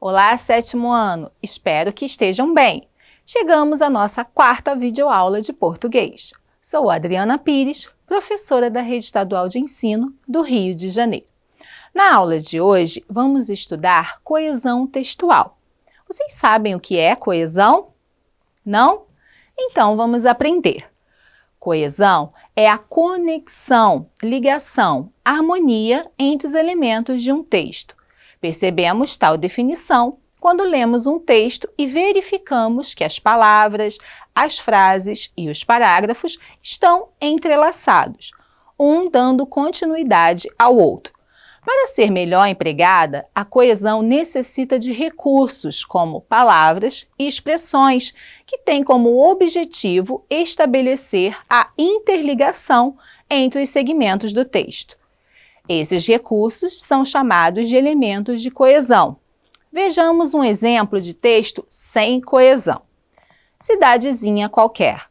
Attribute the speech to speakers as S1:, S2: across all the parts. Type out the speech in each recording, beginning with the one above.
S1: Olá, sétimo ano! Espero que estejam bem! Chegamos à nossa quarta videoaula de português. Sou Adriana Pires, professora da Rede Estadual de Ensino do Rio de Janeiro. Na aula de hoje, vamos estudar coesão textual. Vocês sabem o que é coesão? Não? Então vamos aprender. Coesão é a conexão, ligação, harmonia entre os elementos de um texto. Percebemos tal definição quando lemos um texto e verificamos que as palavras, as frases e os parágrafos estão entrelaçados, um dando continuidade ao outro. Para ser melhor empregada, a coesão necessita de recursos como palavras e expressões que têm como objetivo estabelecer a interligação entre os segmentos do texto. Esses recursos são chamados de elementos de coesão. Vejamos um exemplo de texto sem coesão. Cidadezinha qualquer.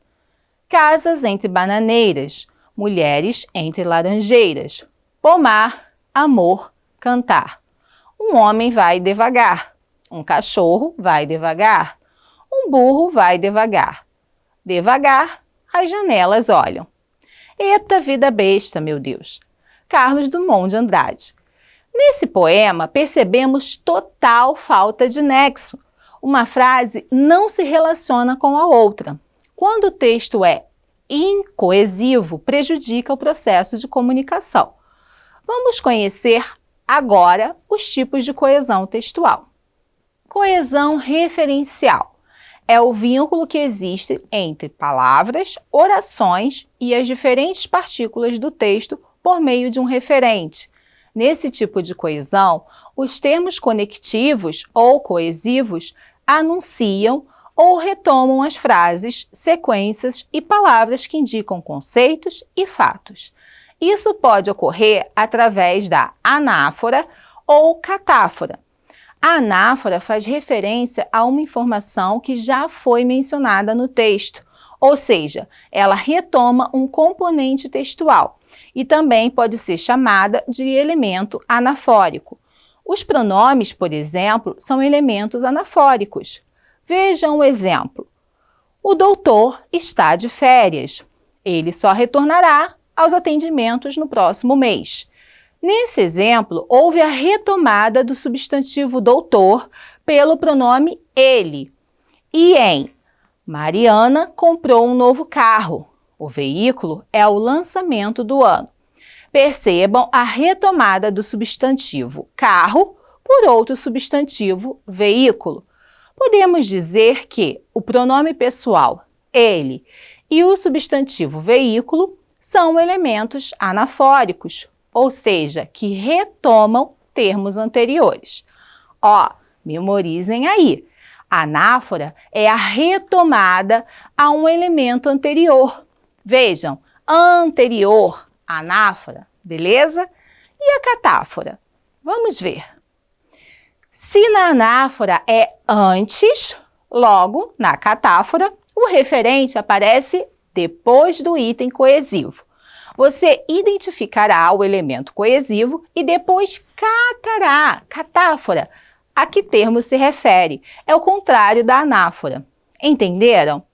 S1: Casas entre bananeiras, mulheres entre laranjeiras, pomar, amor, cantar. Um homem vai devagar, um cachorro vai devagar, um burro vai devagar. Devagar, as janelas olham. Eita vida besta, meu Deus! Carlos Drummond de Andrade. Nesse poema, percebemos total falta de nexo. Uma frase não se relaciona com a outra. Quando o texto é incoesivo, prejudica o processo de comunicação. Vamos conhecer agora os tipos de coesão textual. Coesão referencial é o vínculo que existe entre palavras, orações e as diferentes partículas do texto por meio de um referente. Nesse tipo de coesão, os termos conectivos ou coesivos anunciam ou retomam as frases, sequências e palavras que indicam conceitos e fatos. Isso pode ocorrer através da anáfora ou catáfora. A anáfora faz referência a uma informação que já foi mencionada no texto, ou seja, ela retoma um componente textual e também pode ser chamada de elemento anafórico. Os pronomes, por exemplo, são elementos anafóricos. Vejam o exemplo. O doutor está de férias. Ele só retornará aos atendimentos no próximo mês. Nesse exemplo, houve a retomada do substantivo doutor pelo pronome ele. E em Mariana comprou um novo carro. O veículo é o lançamento do ano. Percebam a retomada do substantivo carro por outro substantivo veículo. Podemos dizer que o pronome pessoal ele e o substantivo veículo são elementos anafóricos, ou seja, que retomam termos anteriores. Ó, memorizem aí. Anáfora é a retomada a um elemento anterior. Vejam, anterior, anáfora, beleza? E a catáfora? Vamos ver. Se na anáfora é antes, logo, na catáfora, o referente aparece depois do item coesivo. Você identificará o elemento coesivo e depois catará, catáfora, a que termo se refere. É o contrário da anáfora. Entenderam?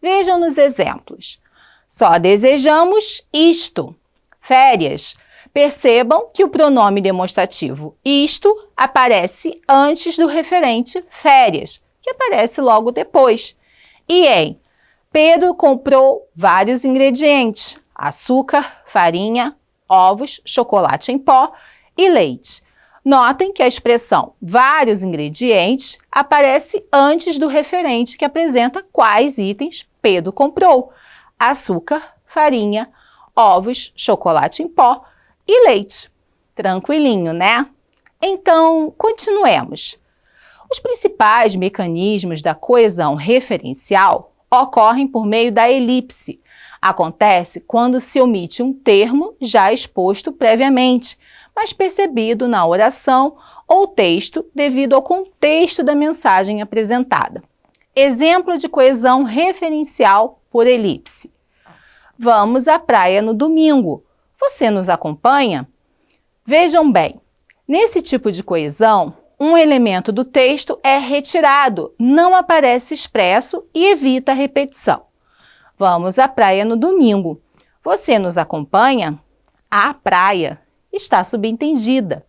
S1: Vejam nos exemplos. Só desejamos isto. Férias. Percebam que o pronome demonstrativo isto aparece antes do referente férias, que aparece logo depois. E em Pedro comprou vários ingredientes: açúcar, farinha, ovos, chocolate em pó e leite. Notem que a expressão vários ingredientes aparece antes do referente que apresenta quais itens Pedro comprou: açúcar, farinha, ovos, chocolate em pó e leite. Tranquilinho, né? Então, continuemos. Os principais mecanismos da coesão referencial ocorrem por meio da elipse. Acontece quando se omite um termo já exposto previamente, mas percebido na oração ou texto devido ao contexto da mensagem apresentada. Exemplo de coesão referencial por elipse. Vamos à praia no domingo. Você nos acompanha? Vejam bem, nesse tipo de coesão, um elemento do texto é retirado, não aparece expresso e evita a repetição. Vamos à praia no domingo. Você nos acompanha? A praia está subentendida.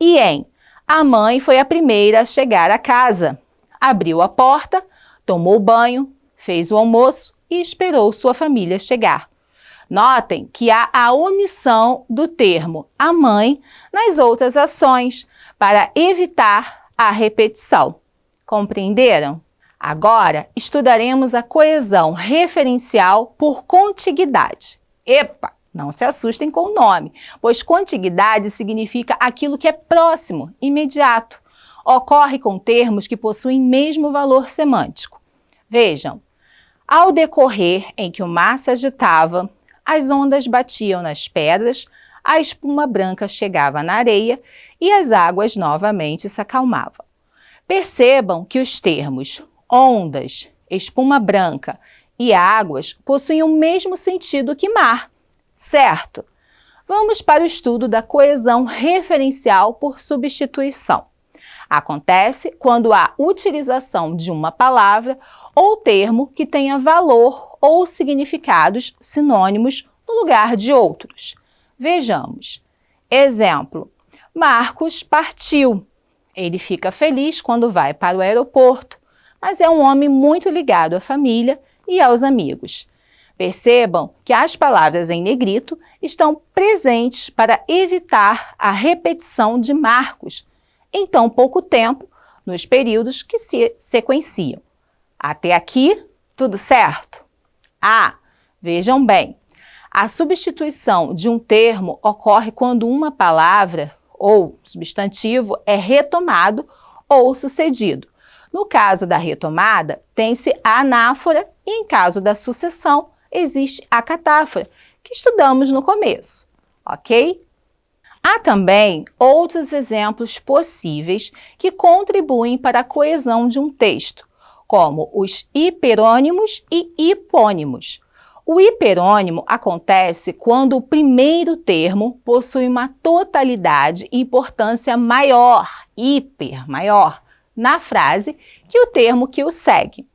S1: E em a mãe foi a primeira a chegar à casa. Abriu a porta, tomou banho, fez o almoço e esperou sua família chegar. Notem que há a omissão do termo a mãe nas outras ações para evitar a repetição. Compreenderam? Agora estudaremos a coesão referencial por contiguidade. Epa! Não se assustem com o nome, pois contiguidade significa aquilo que é próximo, imediato. Ocorre com termos que possuem mesmo valor semântico. Vejam, ao decorrer em que o mar se agitava, as ondas batiam nas pedras, a espuma branca chegava na areia e as águas novamente se acalmavam. Percebam que os termos ondas, espuma branca e águas possuem o mesmo sentido que mar. Certo? Vamos para o estudo da coesão referencial por substituição. Acontece quando há utilização de uma palavra ou termo que tenha valor ou significados sinônimos no lugar de outros. Vejamos. Exemplo: Marcos partiu. Ele fica feliz quando vai para o aeroporto, mas é um homem muito ligado à família e aos amigos. Percebam que as palavras em negrito estão presentes para evitar a repetição de Marcos em tão pouco tempo nos períodos que se sequenciam. Até aqui, tudo certo? Vejam bem, a substituição de um termo ocorre quando uma palavra ou substantivo é retomado ou sucedido. No caso da retomada, tem-se a anáfora e, em caso da sucessão, existe a catáfora, que estudamos no começo, ok? Há também outros exemplos possíveis que contribuem para a coesão de um texto, como os hiperônimos e hipônimos. O hiperônimo acontece quando o primeiro termo possui uma totalidade e importância maior, maior, na frase que o termo que o segue.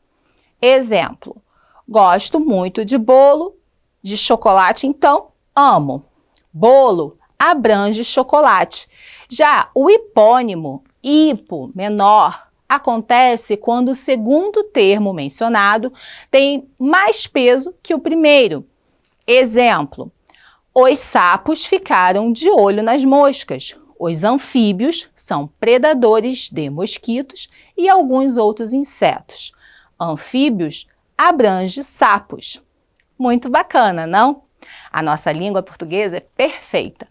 S1: Exemplo: gosto muito de bolo, de chocolate, então amo. Bolo abrange chocolate. Já o hipônimo, hipo, menor, acontece quando o segundo termo mencionado tem mais peso que o primeiro. Exemplo: os sapos ficaram de olho nas moscas. Os anfíbios são predadores de mosquitos e alguns outros insetos. Anfíbios abrange sapos. Muito bacana, não? A nossa língua portuguesa é perfeita.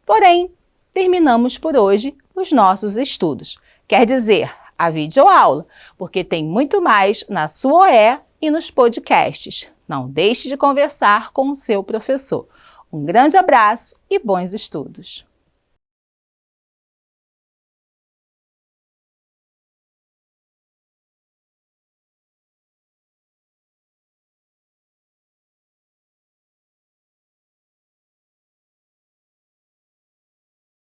S1: Porém, terminamos por hoje os nossos estudos. Quer dizer, a videoaula, porque tem muito mais na sua OE e nos podcasts. Não deixe de conversar com o seu professor. Um grande abraço e bons estudos!